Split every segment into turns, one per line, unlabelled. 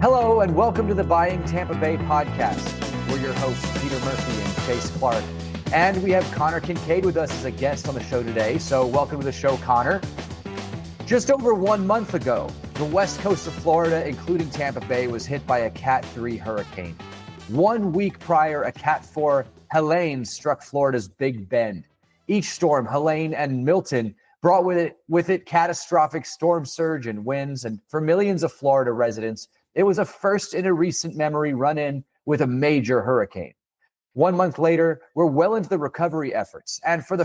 Hello and welcome to the Buying Tampa Bay Podcast. We're your hosts, Peter Murphy and Chase Clark. And we have Connor Kincaid with us as a guest on the show today. So welcome to the show, Connor. Just over 1 month ago, the west coast of Florida, including Tampa Bay, was hit by a Cat 3 hurricane. 1 week prior, a Cat 4 Helene struck Florida's Big Bend. Each storm, Helene and Milton, brought with it catastrophic storm surge and winds. And for millions of Florida residents, it was a first in a recent memory run-in with a major hurricane. 1 month later, we're well into the recovery efforts. And for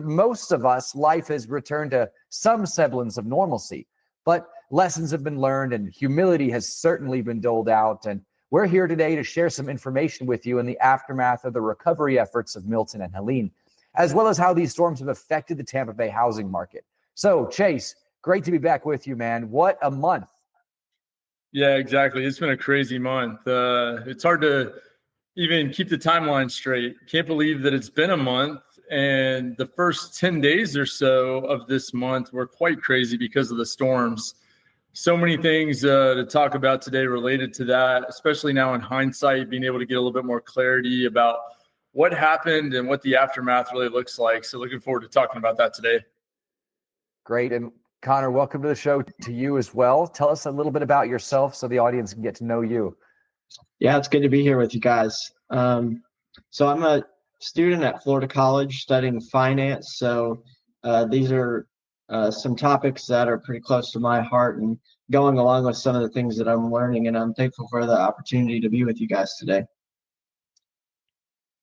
most of us, life has returned to some semblance of normalcy. But lessons have been learned and humility has certainly been doled out. And we're here today to share some information with you in the aftermath of the recovery efforts of Milton and Helene, as well as how these storms have affected the Tampa Bay housing market. So, Chase, great to be back with you, man. What a month.
Yeah, exactly. It's been a crazy month. It's hard to even keep the timeline straight. Can't believe that it's been a month. And the first 10 days or so of this month were quite crazy because of the storms. So many things to talk about today related to that, especially now in hindsight, being able to get a little bit more clarity about what happened and what the aftermath really looks like. So looking forward to talking about that today.
Great. And Connor, welcome to the show to you as well. Tell us a little bit about yourself so the audience can get to know you.
Yeah, it's good to be here with you guys. So I'm a student at Florida College studying finance. So these are some topics that are pretty close to my heart and going along with some of the things that I'm learning. And I'm thankful for the opportunity to be with you guys today.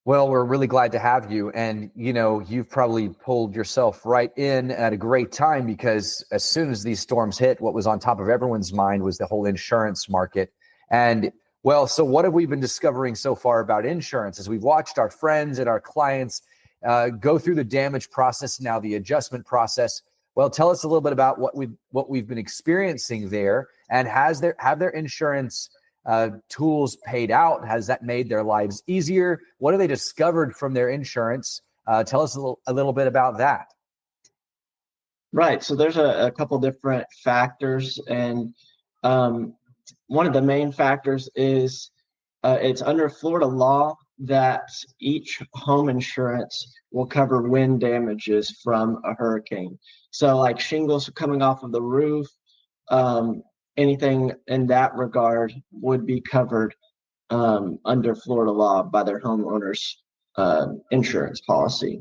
Well, we're really glad to have you. And, you've probably pulled yourself right in at a great time because as soon as these storms hit, what was on top of everyone's mind was the whole insurance market. And, well, so what have we been discovering so far about insurance as we've watched our friends and our clients go through the damage process, now the adjustment process? Well, tell us a little bit about what we've been experiencing there, and have their insurance tools paid out? Has that made their lives easier? What have they discovered from their insurance? Tell us a little bit about that.
Right. So there's a couple different factors. And one of the main factors is it's under Florida law that each home insurance will cover wind damages from a hurricane. So like shingles coming off of the roof, anything in that regard would be covered under Florida law by their homeowners insurance policy.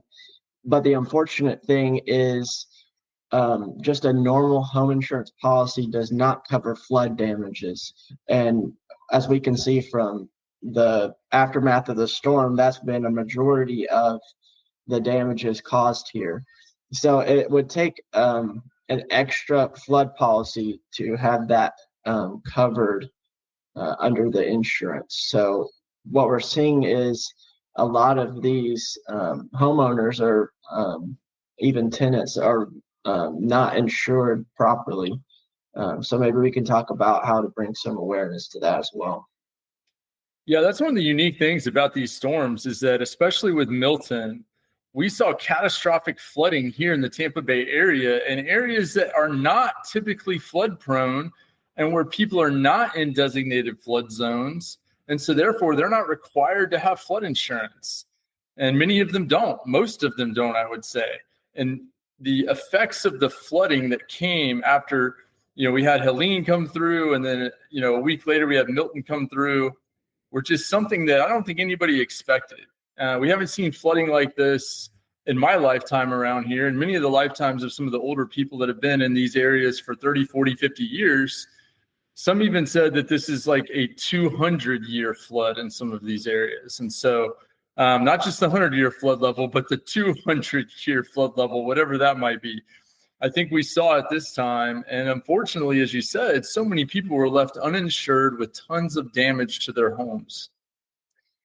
But the unfortunate thing is just a normal home insurance policy does not cover flood damages. And as we can see from the aftermath of the storm, that's been a majority of the damages caused here. So it would take an extra flood policy to have that covered under the insurance. So what we're seeing is a lot of these homeowners or even tenants are not insured properly. So maybe we can talk about how to bring some awareness to that as well.
Yeah, that's one of the unique things about these storms is that, especially with Milton, we saw catastrophic flooding here in the Tampa Bay area in areas that are not typically flood prone and where people are not in designated flood zones. And so therefore, they're not required to have flood insurance. And many of them don't. Most of them don't, I would say. And the effects of the flooding that came after, we had Helene come through, and then, a week later we had Milton come through, which is something that I don't think anybody expected. We haven't seen flooding like this in my lifetime around here, and many of the lifetimes of some of the older people that have been in these areas for 30, 40, 50 years. Some even said that this is like a 200-year flood in some of these areas. And so not just the 100-year flood level, but the 200-year flood level, whatever that might be. I think we saw it this time. And unfortunately, as you said, so many people were left uninsured with tons of damage to their homes.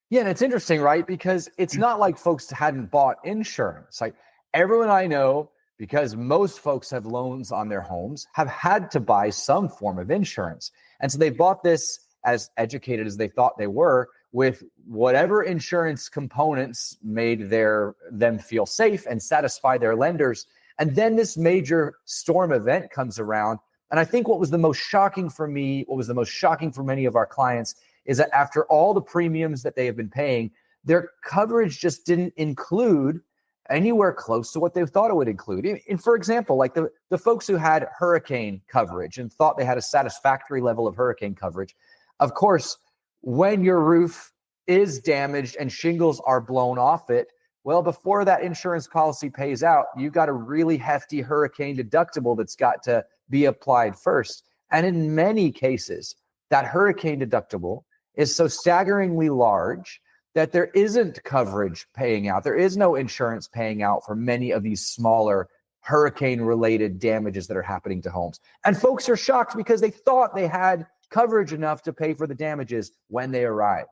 Yeah, and it's interesting, right? Because it's not like folks hadn't bought insurance. Like everyone I know, because most folks have loans on their homes, have had to buy some form of insurance. And so they bought this, as educated as they thought they were, with whatever insurance components made them feel safe and satisfy their lenders. And then this major storm event comes around And I think what was the most shocking for me, what was the most shocking for many of our clients, is that after all the premiums that they have been paying, their coverage just didn't include anywhere close to what they thought it would include. And for example, like the folks who had hurricane coverage and thought they had a satisfactory level of hurricane coverage, of course, when your roof is damaged and shingles are blown off it, well, before that insurance policy pays out, you got a really hefty hurricane deductible that's got to be applied first. And in many cases, that hurricane deductible is so staggeringly large that there isn't coverage paying out. There is no insurance paying out for many of these smaller hurricane-related damages that are happening to homes. And folks are shocked because they thought they had coverage enough to pay for the damages when they arrived.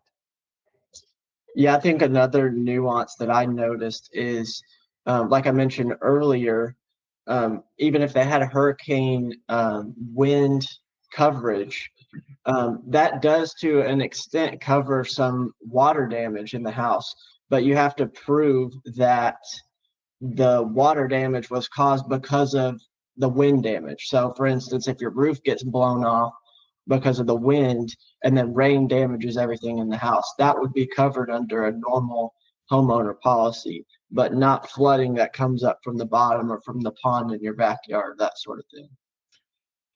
Yeah, I think another nuance that I noticed is, like I mentioned earlier, even if they had a hurricane wind coverage, that does to an extent cover some water damage in the house, but you have to prove that the water damage was caused because of the wind damage. So for instance, if your roof gets blown off because of the wind and then rain damages everything in the house, that would be covered under a normal homeowner policy, but not flooding that comes up from the bottom or from the pond in your backyard, that sort of thing.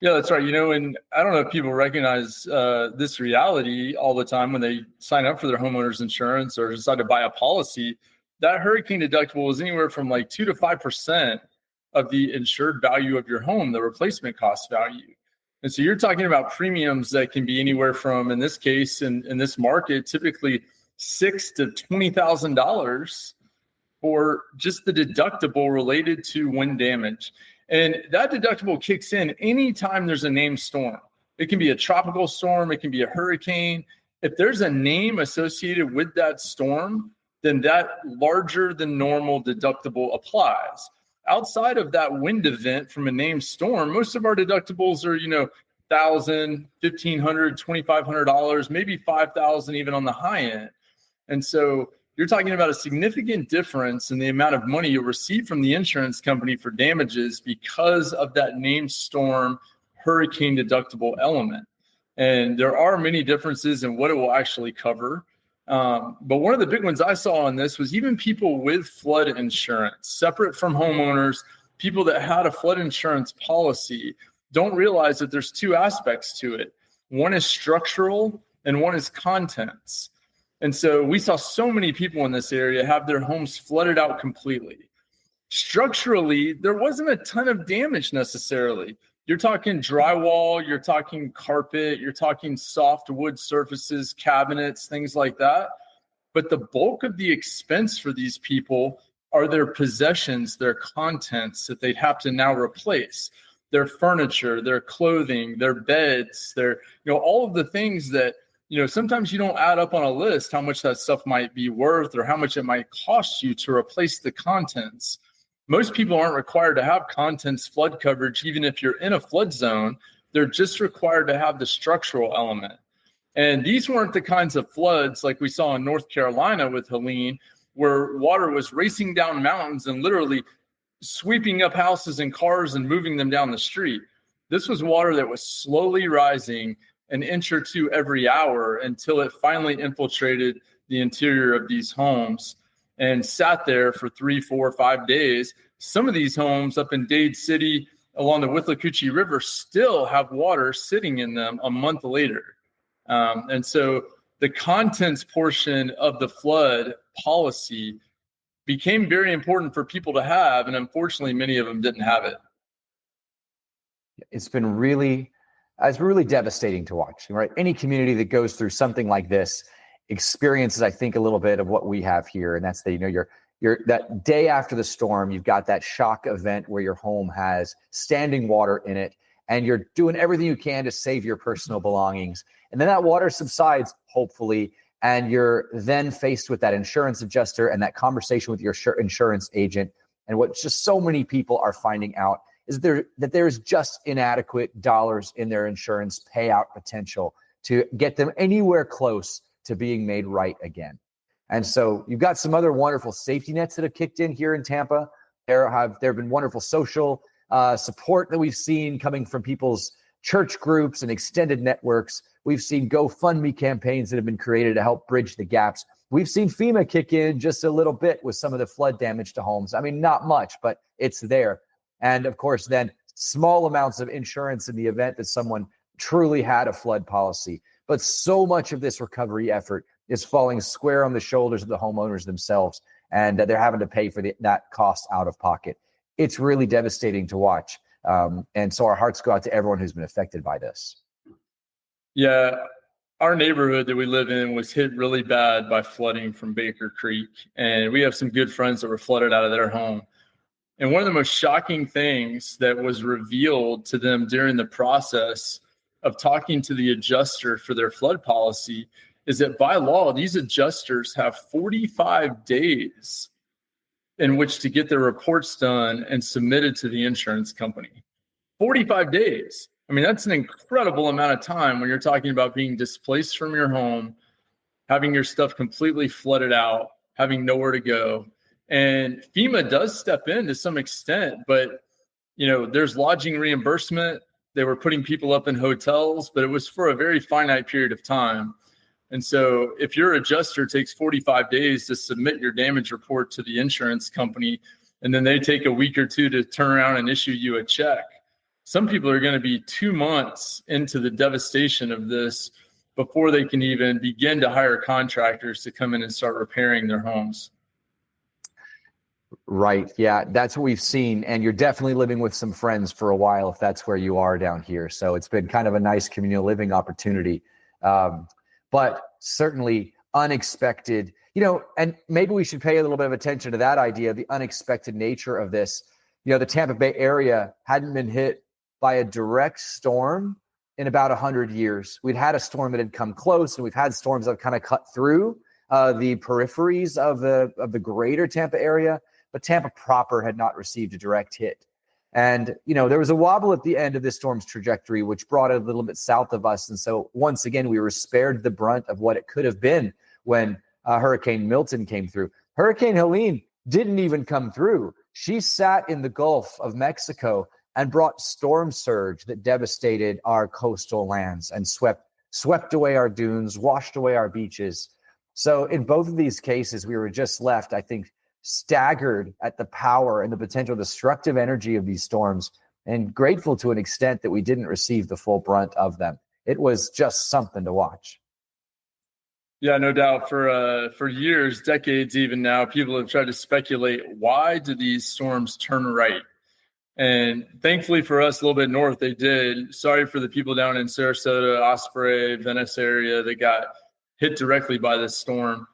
Yeah, that's right. And I don't know if people recognize this reality all the time when they sign up for their homeowner's insurance or decide to buy a policy. That hurricane deductible is anywhere from like 2 to 5% of the insured value of your home, the replacement cost value. And so you're talking about premiums that can be anywhere from, in this case, in this market, typically $6,000 to $20,000 for just the deductible related to wind damage. And that deductible kicks in anytime there's a named storm. It can be a tropical storm. It can be a hurricane. If there's a name associated with that storm, then that larger than normal deductible applies. Outside of that wind event from a named storm, most of our deductibles are, $1,000, $1,500, $2,500, maybe $5,000 even on the high end. And so you're talking about a significant difference in the amount of money you'll receive from the insurance company for damages because of that named storm hurricane deductible element. And there are many differences in what it will actually cover. But one of the big ones I saw on this was even people with flood insurance, separate from homeowners, people that had a flood insurance policy don't realize that there's two aspects to it. One is structural and one is contents. And so we saw so many people in this area have their homes flooded out completely. Structurally, there wasn't a ton of damage necessarily. You're talking drywall, you're talking carpet, you're talking soft wood surfaces, cabinets, things like that. But the bulk of the expense for these people are their possessions, their contents that they'd have to now replace. Their furniture, their clothing, their beds, their, all of the things that, sometimes you don't add up on a list how much that stuff might be worth or how much it might cost you to replace the contents. Most people aren't required to have contents flood coverage, even if you're in a flood zone. They're just required to have the structural element. And these weren't the kinds of floods like we saw in North Carolina with Helene, where water was racing down mountains and literally sweeping up houses and cars and moving them down the street. This was water that was slowly rising an inch or two every hour until it finally infiltrated the interior of these homes and sat there for 3, 4, 5 days. Some of these homes up in Dade City along the Withlacoochee River still have water sitting in them a month later. And so the contents portion of the flood policy became very important for people to have. And unfortunately, many of them didn't have it.
It's really devastating to watch, right? Any community that goes through something like this experiences, I think, a little bit of what we have here. And that's you're that day after the storm, you've got that shock event where your home has standing water in it and you're doing everything you can to save your personal belongings. And then that water subsides, hopefully, and you're then faced with that insurance adjuster and that conversation with your insurance agent. And what just so many people are finding out is that there's just inadequate dollars in their insurance payout potential to get them anywhere close to being made right again. And so you've got some other wonderful safety nets that have kicked in here in Tampa. There have been wonderful social support that we've seen coming from people's church groups and extended networks. We've seen GoFundMe campaigns that have been created to help bridge the gaps. We've seen FEMA kick in just a little bit with some of the flood damage to homes. I mean, not much, but it's there. And of course, then small amounts of insurance in the event that someone truly had a flood policy. But so much of this recovery effort is falling square on the shoulders of the homeowners themselves, and they're having to pay for that cost out of pocket. It's really devastating to watch. And so our hearts go out to everyone who's been affected by this.
Yeah, our neighborhood that we live in was hit really bad by flooding from Baker Creek. And we have some good friends that were flooded out of their home. And one of the most shocking things that was revealed to them during the process of talking to the adjuster for their flood policy is that by law, these adjusters have 45 days in which to get their reports done and submitted to the insurance company. 45 days. I mean, that's an incredible amount of time when you're talking about being displaced from your home, having your stuff completely flooded out, having nowhere to go. And FEMA does step in to some extent, but there's lodging reimbursement. They were putting people up in hotels, but it was for a very finite period of time. And so if your adjuster takes 45 days to submit your damage report to the insurance company, and then they take a week or two to turn around and issue you a check, some people are going to be 2 months into the devastation of this before they can even begin to hire contractors to come in and start repairing their homes.
Right. Yeah, that's what we've seen. And you're definitely living with some friends for a while if that's where you are down here. So it's been kind of a nice communal living opportunity. But certainly unexpected, and maybe we should pay a little bit of attention to that idea, the unexpected nature of this. The Tampa Bay area hadn't been hit by a direct storm in about 100 years. We'd had a storm that had come close, and we've had storms that have kind of cut through the peripheries of the greater Tampa area, but Tampa proper had not received a direct hit. And, there was a wobble at the end of this storm's trajectory, which brought it a little bit south of us. And so once again, we were spared the brunt of what it could have been when Hurricane Milton came through. Hurricane Helene didn't even come through. She sat in the Gulf of Mexico and brought storm surge that devastated our coastal lands and swept away our dunes, washed away our beaches. So in both of these cases, we were just left, I think, staggered at the power and the potential destructive energy of these storms, and grateful to an extent that we didn't receive the full brunt of them. It was just something to watch.
Yeah, no doubt. For years, decades even now, people have tried to speculate, why do these storms turn right? And thankfully for us, a little bit north, they did. Sorry for the people down in Sarasota, Osprey, Venice area that got hit directly by this storm.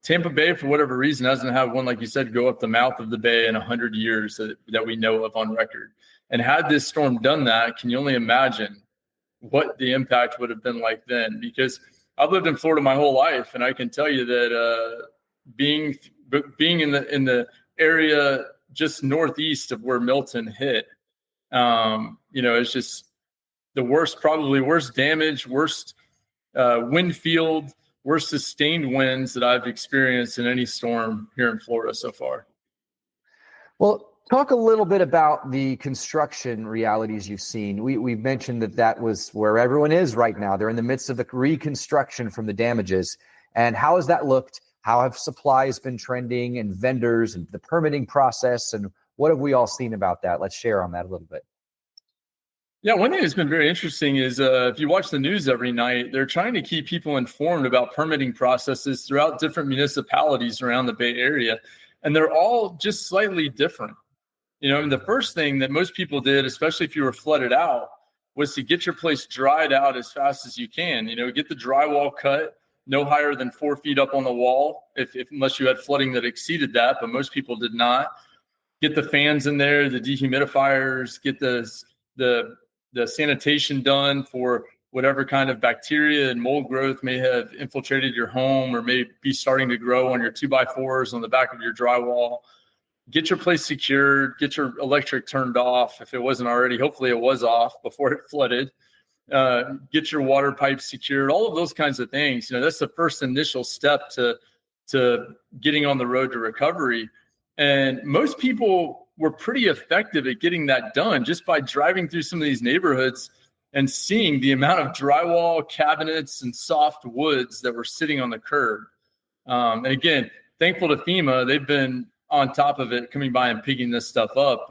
Tampa Bay, for whatever reason, doesn't have one, like you said, go up the mouth of the bay in 100 years that we know of on record. And had this storm done that, can you only imagine what the impact would have been like then? Because I've lived in Florida my whole life, and I can tell you that being in the area just northeast of where Milton hit, it's just the worst damage, worst wind field, worst sustained winds that I've experienced in any storm here in Florida so far.
Well, talk a little bit about the construction realities you've seen. We mentioned that was where everyone is right now. They're in the midst of the reconstruction from the damages. And how has that looked? How have supplies been trending, and vendors, and the permitting process? And what have we all seen about that? Let's share on that a little bit.
Yeah, one thing that's been very interesting is if you watch the news every night, they're trying to keep people informed about permitting processes throughout different municipalities around the Bay Area. And they're all just slightly different. And the first thing that most people did, especially if you were flooded out, was to get your place dried out as fast as you can. Get the drywall cut no higher than 4 feet up on the wall, unless you had flooding that exceeded that, but most people did not. Get the fans in there, the dehumidifiers, get the sanitation done for whatever kind of bacteria and mold growth may have infiltrated your home or may be starting to grow on your 2x4s on the back of your drywall. Get your place secured, get your electric turned off if it wasn't already. Hopefully it was off before it flooded. Get your water pipes secured, all of those kinds of things. That's the first initial step to getting on the road to recovery. And most people we're pretty effective at getting that done just by driving through some of these neighborhoods and seeing the amount of drywall, cabinets, and soft woods that were sitting on the curb. And again, thankful to FEMA, they've been on top of it, coming by and picking this stuff up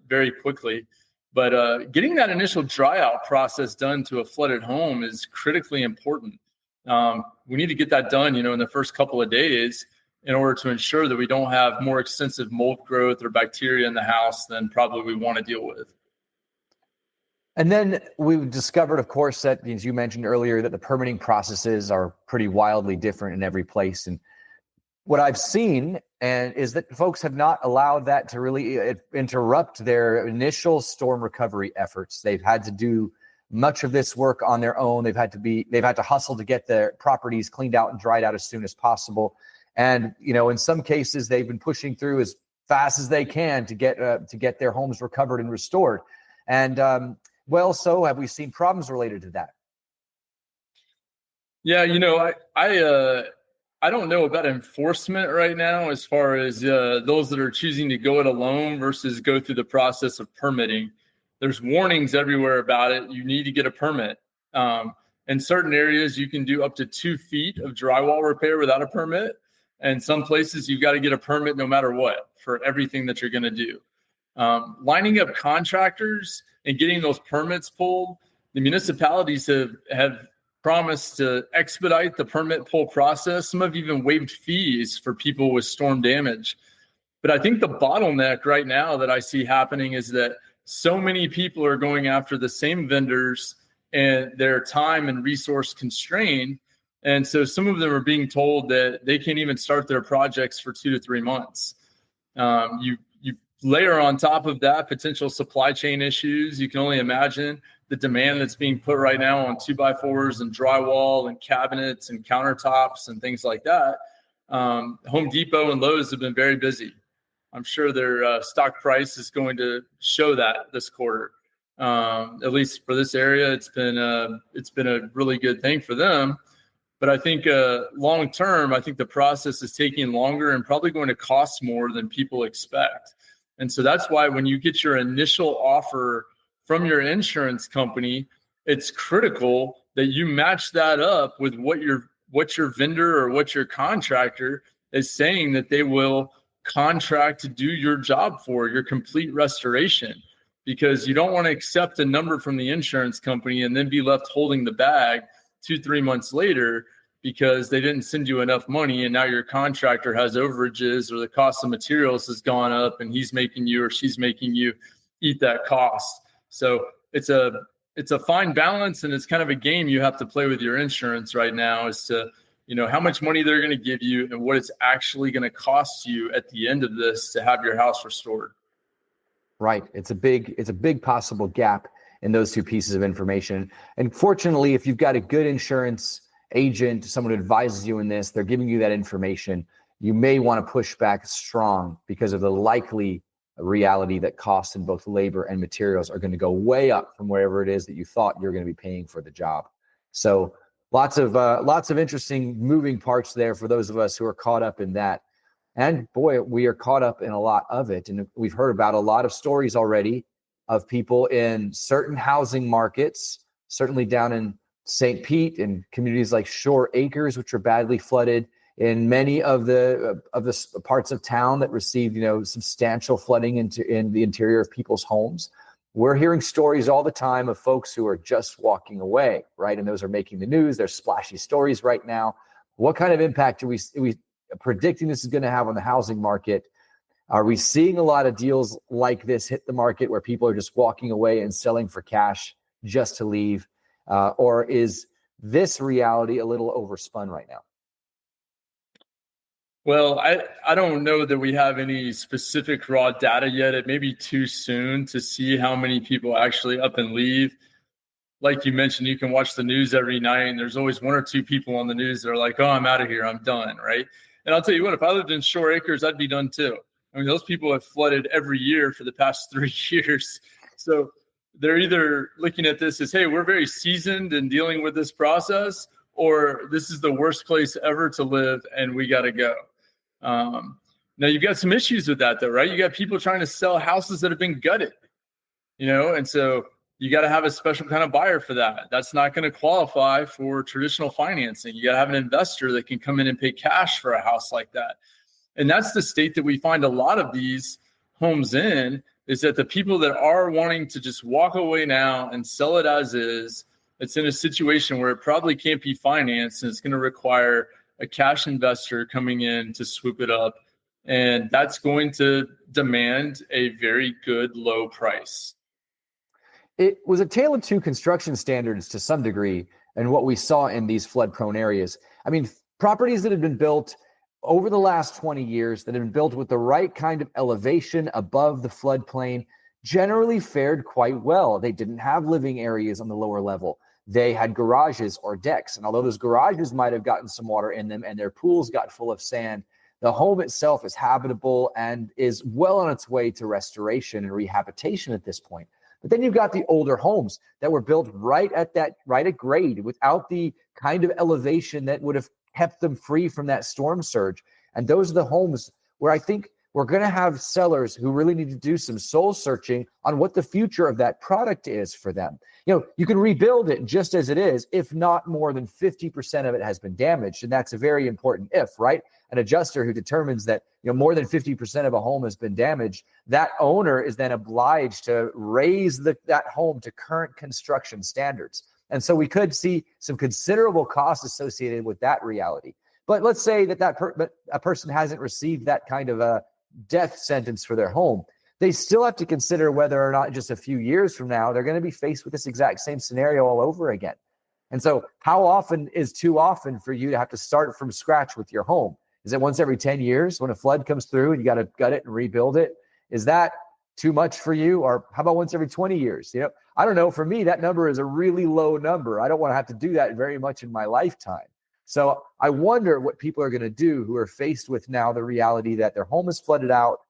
very quickly. But getting that initial dry out process done to a flooded home is critically important. We need to get that done, in the first couple of days in order to ensure that we don't have more extensive mold growth or bacteria in the house than probably we want to deal with.
And then we discovered, of course, that, as you mentioned earlier, that the permitting processes are pretty wildly different in every place. And what I've seen is that folks have not allowed that to really interrupt their initial storm recovery efforts. They've had to do much of this work on their own. They've had to hustle to get their properties cleaned out and dried out as soon as possible. And, in some cases, they've been pushing through as fast as they can to get their homes recovered and restored. And, so have we seen problems related to that?
Yeah, I don't know about enforcement right now as far as those that are choosing to go it alone versus go through the process of permitting. There's warnings everywhere about it. You need to get a permit. In certain areas, you can do up to 2 feet of drywall repair without a permit. And some places you've got to get a permit no matter what for everything that you're going to do. Lining up contractors and getting those permits pulled, the municipalities have promised to expedite the permit pull process. Some have even waived fees for people with storm damage. But I think the bottleneck right now that I see happening is that so many people are going after the same vendors and their time and resource constrained. And so some of them are being told that they can't even start their projects for 2 to 3 months. You layer on top of that potential supply chain issues. You can only imagine the demand that's being put right now on 2x4s and drywall and cabinets and countertops and things like that. Home Depot and Lowe's have been very busy. I'm sure their stock price is going to show that this quarter. At least for this area, it's been a really good thing for them. But I think long term, I think the process is taking longer and probably going to cost more than people expect. And so that's why when you get your initial offer from your insurance company, it's critical that you match that up with what your vendor or what your contractor is saying that they will contract to do your job for, your complete restoration. Because you don't want to accept a number from the insurance company and then be left holding the bag 2-3 months later because they didn't send you enough money and now your contractor has overages or the cost of materials has gone up and he's making you or she's making you eat that cost. So it's a fine balance, and it's kind of a game you have to play with your insurance right now as to, how much money they're going to give you and what it's actually going to cost you at the end of this to have your house restored.
Right. It's a big possible gap in those two pieces of information. And fortunately, if you've got a good insurance agent, someone who advises you in this, they're giving you that information, you may want to push back strong because of the likely reality that costs in both labor and materials are going to go way up from wherever it is that you thought you're going to be paying for the job. So lots of interesting moving parts there for those of us who are caught up in that. And boy, we are caught up in a lot of it. And we've heard about a lot of stories already of people in certain housing markets, certainly down in St. Pete and communities like Shore Acres, which are badly flooded, in many of the parts of town that received, substantial flooding in the interior of people's homes. We're hearing stories all the time of folks who are just walking away, right? And those are making the news. They're splashy stories right now. What kind of impact are we predicting this is going to have on the housing market? Are we seeing a lot of deals like this hit the market where people are just walking away and selling for cash just to leave? Or is this reality a little overspun right now?
Well, I don't know that we have any specific raw data yet. It may be too soon to see how many people actually up and leave. Like you mentioned, you can watch the news every night, and there's always 1 or 2 people on the news that are like, oh, I'm out of here, I'm done, right? And I'll tell you what, if I lived in Shore Acres, I'd be done too. I mean, those people have flooded every year for the past 3 years. So they're either looking at this as, hey, we're very seasoned in dealing with this process, or this is the worst place ever to live and we got to go. Now you've got some issues with that though, right? You got people trying to sell houses that have been gutted, and so you got to have a special kind of buyer for that. That's not going to qualify for traditional financing. You got to have an investor that can come in and pay cash for a house like that. And that's the state that we find a lot of these homes in, is that the people that are wanting to just walk away now and sell it as is, it's in a situation where it probably can't be financed, and it's going to require a cash investor coming in to swoop it up. And that's going to demand a very good low price.
It was a tale of two construction standards to some degree, and what we saw in these flood-prone areas. I mean, properties that have been built over the last 20 years that have been built with the right kind of elevation above the floodplain generally fared quite well. They didn't have living areas on the lower level. They had garages or decks. And although those garages might have gotten some water in them and their pools got full of sand, the home itself is habitable and is well on its way to restoration and rehabilitation at this point. But then you've got the older homes that were built right at grade without the kind of elevation that would have kept them free from that storm surge. And those are the homes where I think we're going to have sellers who really need to do some soul searching on what the future of that product is for them. You can rebuild it just as it is, if not more than 50% of it has been damaged. And that's a very important if, right? An adjuster who determines that more than 50% of a home has been damaged, that owner is then obliged to raise that home to current construction standards. And so we could see some considerable costs associated with that reality. But let's say that a person hasn't received that kind of a death sentence for their home. They still have to consider whether or not just a few years from now, they're going to be faced with this exact same scenario all over again. And so how often is too often for you to have to start from scratch with your home? Is it once every 10 years when a flood comes through and you got to gut it and rebuild it? Is that too much for you? Or how about once every 20 years? I don't know. For me, that number is a really low number. I don't want to have to do that very much in my lifetime. So I wonder what people are going to do who are faced with now the reality that their home is flooded out.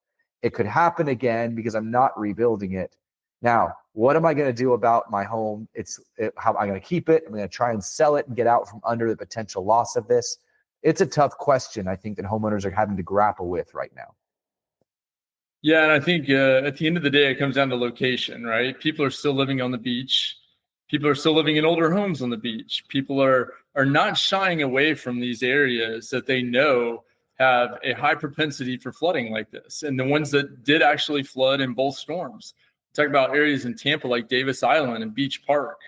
It could happen again because I'm not rebuilding it. Now, what am I going to do about my home? How am I going to keep it? I'm going to try and sell it and get out from under the potential loss of this. It's a tough question, I think, that homeowners are having to grapple with right now.
Yeah, and I think at the end of the day, it comes down to location, right? People are still living on the beach. People are still living in older homes on the beach. People are not shying away from these areas that they know have a high propensity for flooding like this. And the ones that did actually flood in both storms. Talk about areas in Tampa like Davis Island and Beach Park.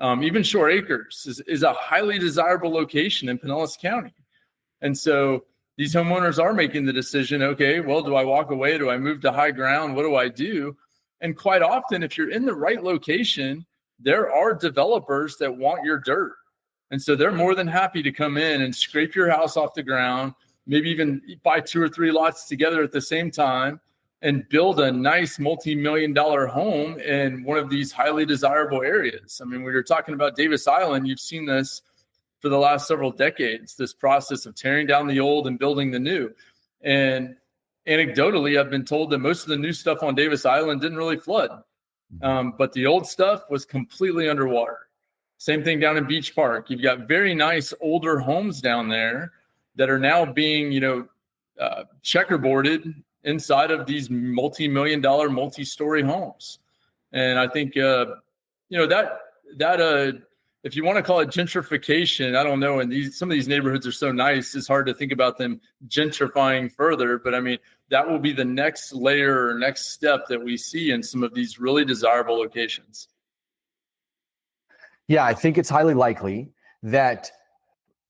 Even Shore Acres is a highly desirable location in Pinellas County. And so these homeowners are making the decision, okay, well, do I walk away? Do I move to high ground? What do I do? And quite often, if you're in the right location, there are developers that want your dirt. And so they're more than happy to come in and scrape your house off the ground, maybe even buy 2 or 3 lots together at the same time and build a nice multi-million-dollar home in one of these highly desirable areas. I mean, when you're talking about Davis Island, you've seen this for the last several decades, this process of tearing down the old and building the new. And anecdotally, I've been told that most of the new stuff on Davis Island didn't really flood. But the old stuff was completely underwater. Same thing down in Beach Park. You've got very nice older homes down there that are now being, checkerboarded inside of these multi-million-dollar, multi-story homes. And I think, if you want to call it gentrification, I don't know. And some of these neighborhoods are so nice, it's hard to think about them gentrifying further. But I mean, that will be the next layer or next step that we see in some of these really desirable locations.
Yeah, I think it's highly likely that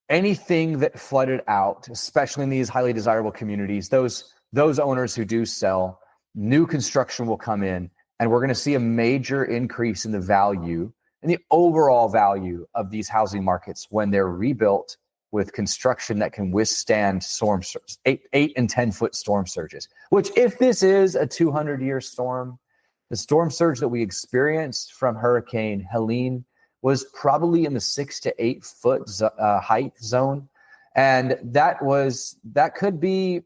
anything that flooded out, especially in these highly desirable communities, those owners who do sell, new construction will come in, and we're going to see a major increase in the value and the overall value of these housing markets when they're rebuilt with construction that can withstand storm surges, 8 and 10 foot storm surges, which if this is a 200-year storm, the storm surge that we experienced from Hurricane Helene was probably in the 6 to 8 foot height zone. And that could be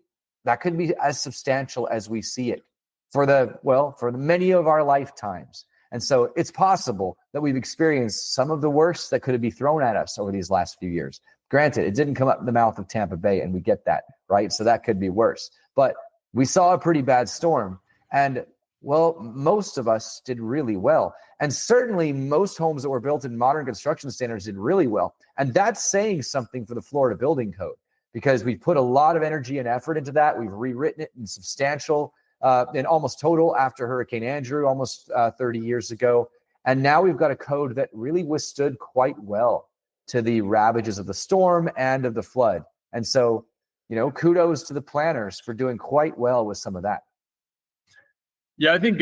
as substantial as we see it for many of our lifetimes. And so it's possible that we've experienced some of the worst that could be thrown at us over these last few years. Granted, it didn't come up in the mouth of Tampa Bay, and we get that, right? So that could be worse. But we saw a pretty bad storm. And well, most of us did really well. And certainly most homes that were built in modern construction standards did really well. And that's saying something for the Florida Building Code, because we put a lot of energy and effort into that. We've rewritten it in substantial and almost total after Hurricane Andrew almost 30 years ago. And now we've got a code that really withstood quite well to the ravages of the storm and of the flood. And so, kudos to the planners for doing quite well with some of that.
Yeah, I think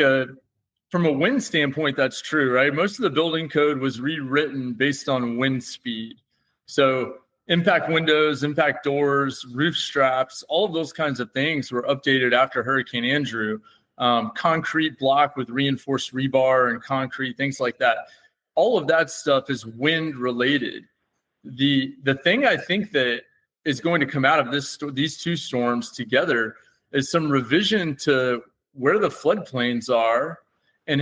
from a wind standpoint, that's true, right? Most of the building code was rewritten based on wind speed. So impact windows, impact doors, roof straps, all of those kinds of things were updated after Hurricane Andrew. Concrete block with reinforced rebar and concrete, things like that. All of that stuff is wind related. The thing I think that is going to come out of these two storms together is some revision to where the floodplains are and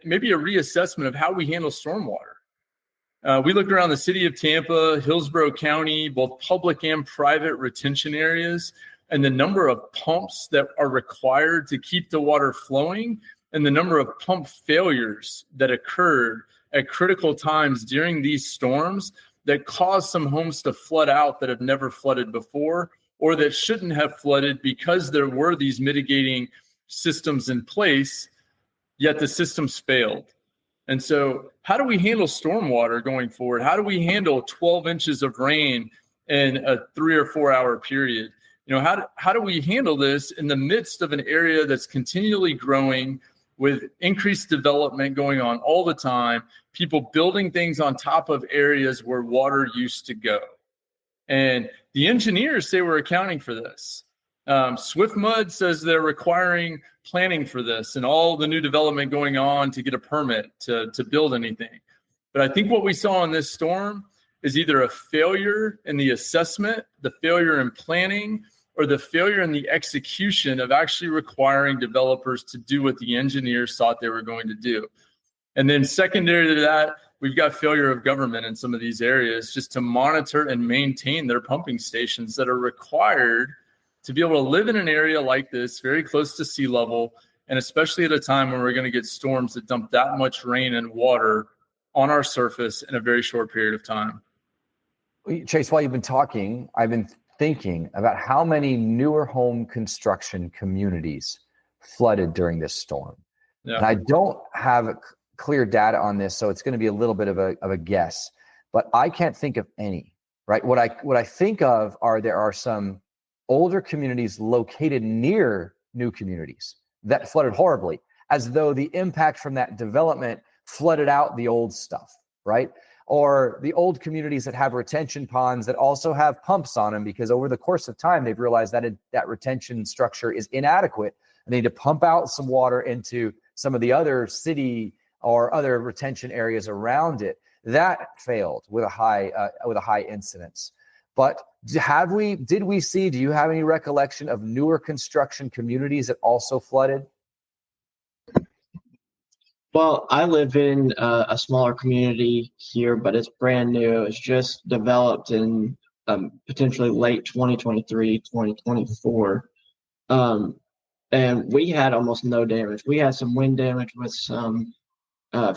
maybe a reassessment of how we handle stormwater. We look around the city of Tampa, Hillsborough County, both public and private retention areas, and the number of pumps that are required to keep the water flowing and the number of pump failures that occurred at critical times during these storms that caused some homes to flood out that have never flooded before, or that shouldn't have flooded because there were these mitigating systems in place, yet the systems failed. And so how do we handle stormwater going forward? How do we handle 12 inches of rain in a 3 or 4 hour period? How do we handle this in the midst of an area that's continually growing with increased development going on all the time, people building things on top of areas where water used to go? And the engineers say we're accounting for this. SwiftMud says they're requiring planning for this and all the new development going on to get a permit to build anything. But I think what we saw in this storm is either a failure in the assessment, the failure in planning, or the failure in the execution of actually requiring developers to do what the engineers thought they were going to do. And then secondary to that, we've got failure of government in some of these areas just to monitor and maintain their pumping stations that are required to be able to live in an area like this, very close to sea level, and especially at a time when we're going to get storms that dump that much rain and water on our surface in a very short period of time.
Chase, while you've been talking, I've been thinking about how many newer home construction communities flooded during this storm. Yeah. And I don't have clear data on this, so it's going to be a little bit of a guess, but I can't think of any, right? What I think of there are some older communities located near new communities that flooded horribly, as though the impact from that development flooded out the old stuff, right? Or the old communities that have retention ponds that also have pumps on them, because over the course of time, they've realized that that retention structure is inadequate. And they need to pump out some water into some of the other city or other retention areas around it. That failed with a high incidence. But do you have any recollection of newer construction communities that also flooded?
Well, I live in a smaller community here, but it's brand new. It's just developed in potentially late 2023, 2024. And we had almost no damage. We had some wind damage with some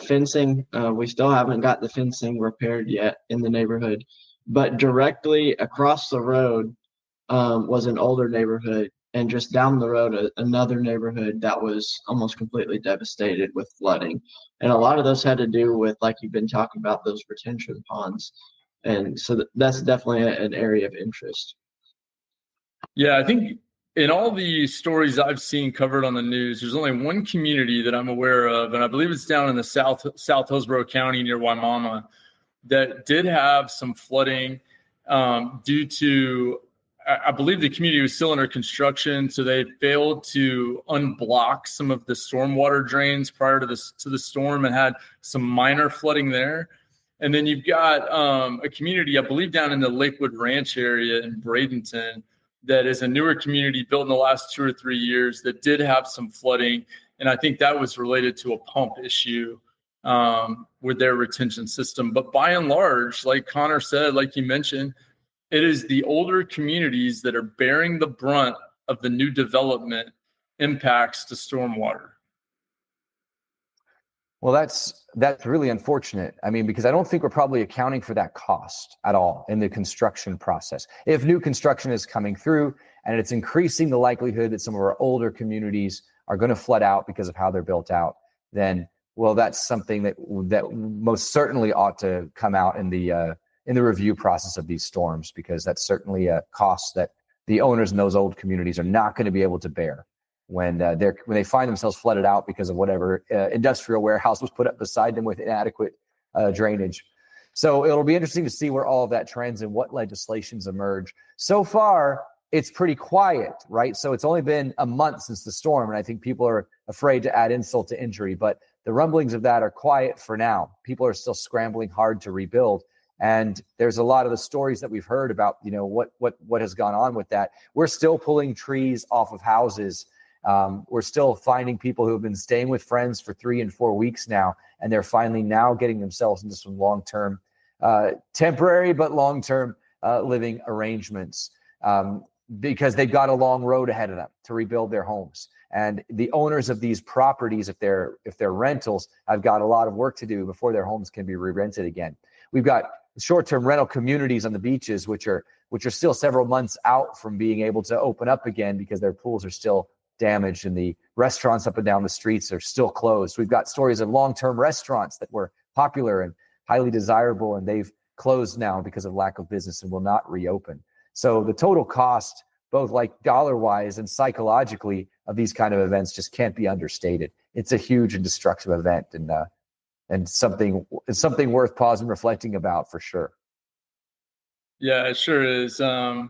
fencing. We still haven't got the fencing repaired yet in the neighborhood. But directly across the road was an older neighborhood, and just down the road, another neighborhood that was almost completely devastated with flooding. And a lot of those had to do with, like you've been talking about, those retention ponds. And so that's definitely an area of interest.
Yeah, I think in all the stories I've seen covered on the news, there's only one community that I'm aware of, and I believe it's down in the South Hillsborough County near Waimama, that did have some flooding due to, I believe the community was still under construction, so they failed to unblock some of the stormwater drains prior to the storm and had some minor flooding there. And then you've got a community, I believe, down in the Lakewood Ranch area in Bradenton, that is a newer community built in the last 2 or 3 years that did have some flooding. And I think that was related to a pump issue with their retention system. But by and large, like Connor said, like you mentioned, it is the older communities that are bearing the brunt of the new development impacts to stormwater.
Well, that's really unfortunate. I mean, because I don't think we're probably accounting for that cost at all in the construction process. If new construction is coming through and it's increasing the likelihood that some of our older communities are going to flood out because of how they're built out, then, well, that's something that most certainly ought to come out in the review process of these storms, because that's certainly a cost that the owners in those old communities are not going to be able to bear when they find themselves flooded out because of whatever industrial warehouse was put up beside them with inadequate drainage. So it'll be interesting to see where all of that trends and what legislations emerge. So far, it's pretty quiet, right? So it's only been a month since the storm, and I think people are afraid to add insult to injury, but the rumblings of that are quiet for now. People are still scrambling hard to rebuild. And there's a lot of the stories that we've heard about, what has gone on with that. We're still pulling trees off of houses. We're still finding people who have been staying with friends for 3 and 4 weeks now, and they're finally now getting themselves into some long-term, temporary but long-term living arrangements, because they've got a long road ahead of them to rebuild their homes. And the owners of these properties, if they're rentals, have got a lot of work to do before their homes can be re-rented again. We've got short-term rental communities on the beaches, which are still several months out from being able to open up again because their pools are still damaged and the restaurants up and down the streets are still closed. We've got stories of long-term restaurants that were popular and highly desirable, and they've closed now because of lack of business and will not reopen. So the total cost, both like dollar-wise and psychologically, of these kind of events just can't be understated. It's a huge and destructive event, and something worth pausing and reflecting about for sure.
Yeah, it sure is. There's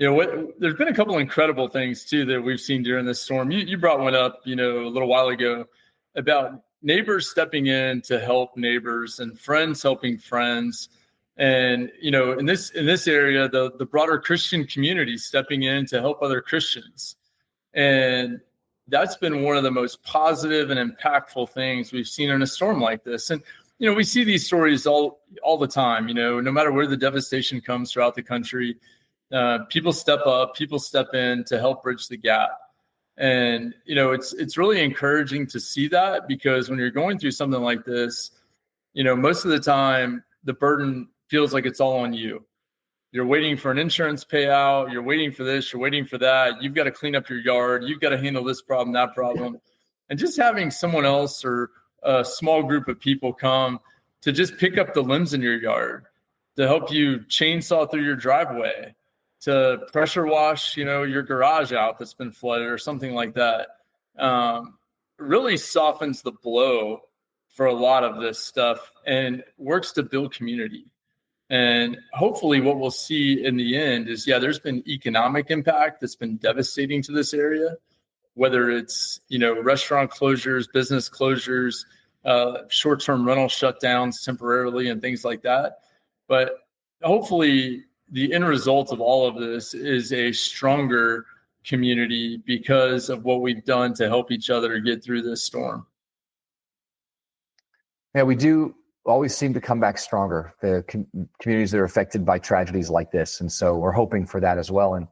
been a couple of incredible things too that we've seen during this storm. You brought one up, a little while ago about neighbors stepping in to help neighbors and friends helping friends. And, in this area, the broader Christian community stepping in to help other Christians. And that's been one of the most positive and impactful things we've seen in a storm like this. And, we see these stories all the time, no matter where the devastation comes throughout the country, people step up, people step in to help bridge the gap. And, it's really encouraging to see that, because when you're going through something like this, most of the time the burden feels like it's all on you. You're waiting for an insurance payout. You're waiting for this. You're waiting for that. You've got to clean up your yard. You've got to handle this problem, that problem. And just having someone else or a small group of people come to just pick up the limbs in your yard, to help you chainsaw through your driveway, to pressure wash, your garage out that's been flooded or something like that, really softens the blow for a lot of this stuff and works to build community. And hopefully what we'll see in the end is, there's been economic impact that's been devastating to this area, whether it's, restaurant closures, business closures, short-term rental shutdowns temporarily and things like that. But hopefully the end result of all of this is a stronger community because of what we've done to help each other get through this storm.
Yeah, we do always seem to come back stronger, the communities that are affected by tragedies like this. And so we're hoping for that as well. And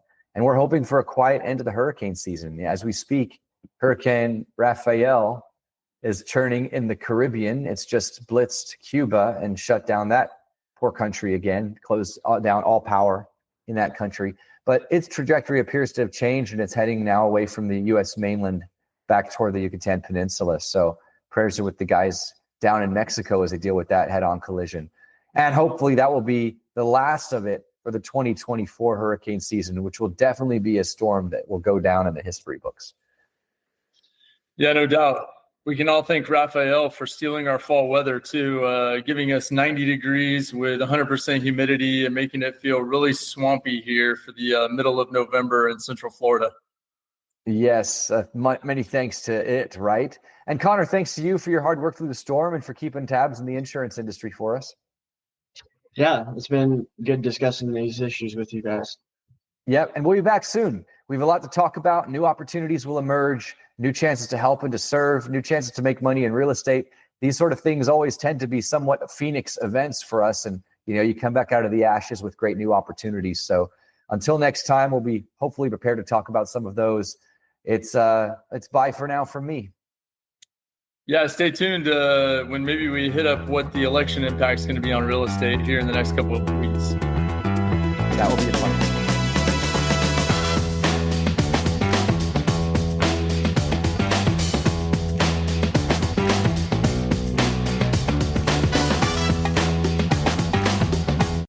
we're hoping for a quiet end to the hurricane season. As we speak, Hurricane Rafael is churning in the Caribbean. It's just blitzed Cuba and shut down that poor country again, closed down all power in that country. But its trajectory appears to have changed, and it's heading now away from the U.S. mainland back toward the Yucatan Peninsula. So prayers are with the guys down in Mexico as they deal with that head-on collision. And hopefully that will be the last of it for the 2024 hurricane season, which will definitely be a storm that will go down in the history books.
Yeah, no doubt. We can all thank Raphael for stealing our fall weather too, giving us 90 degrees with 100% humidity and making it feel really swampy here for the middle of November in Central Florida.
Yes, many thanks to it, right? And Connor, thanks to you for your hard work through the storm and for keeping tabs in the insurance industry for us.
Yeah, it's been good discussing these issues with you guys.
Yep, and we'll be back soon. We have a lot to talk about. New opportunities will emerge, new chances to help and to serve, new chances to make money in real estate. These sort of things always tend to be somewhat Phoenix events for us. And, you come back out of the ashes with great new opportunities. So until next time, we'll be hopefully prepared to talk about some of those. It's bye for now from me.
Yeah, stay tuned when maybe we hit up what the election impact is going to be on real estate here in the next couple of weeks.
That will be a fun one.